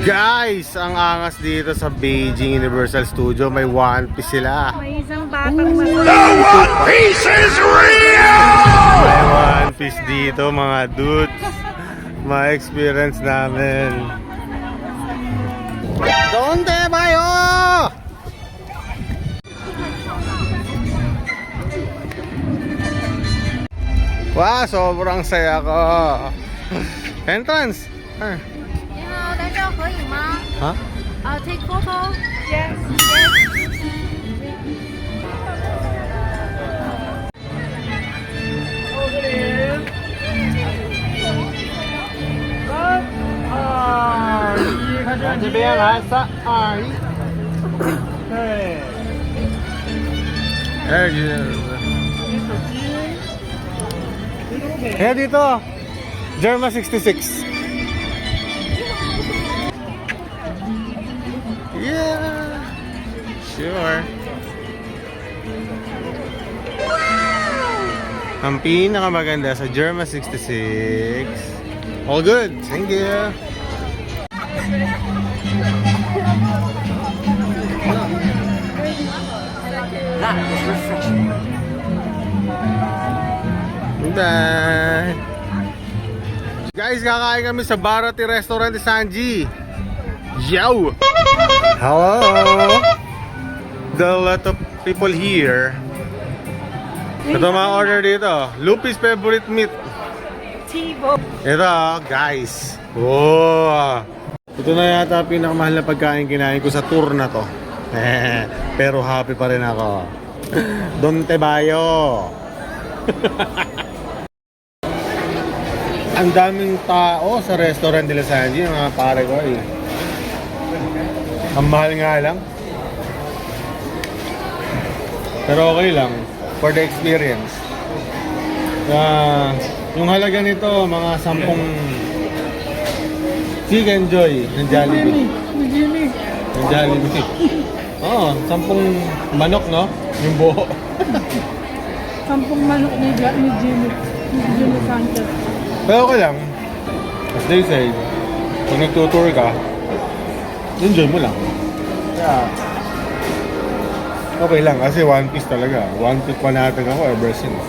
Guys, ang angas dito sa Beijing Universal Studio. May One Piece sila. May isang batang The One Piece is real! May One Piece dito mga dudes. Ma-experience namin. Donde bayo? Wow, sobrang saya ko. Entrance. 你好，来这儿合影吗？ Ha? Take photo. Yes. Kaya dito, Germa 66. Yeah, sure. Ang pinakamaganda sa Germa 66. All good, thank you. That was refreshing. Bye. Guys, kakain kami sa Barati Restaurant ni Sanji. Yo! Hello! There are a lot of people here. Ito mga order dito. Lupi's favorite meat. Tibo. Ito, guys. Wow! Ito na yata pinakamahal na pagkain kinain ko sa tour na to. Pero happy pa rin ako. Donde bayo? Ang daming tao sa restaurant nila Sanji, mga pare ko eh. Ang mahal nga lang. Pero okay lang for the experience. Yung halaga nito, mga 10 Chicken Joy ng Jollibee. Ng Jollibee. Oo, 10 manok, no? Yung buo. 10 manok ni Jimmy. Ni Jimmy Sanchez. Pero okay lang. As they say, pag nagtutour ka, enjoy mo lang. Kaya, okay lang kasi One Piece talaga. One Piece pa natin ako ever since.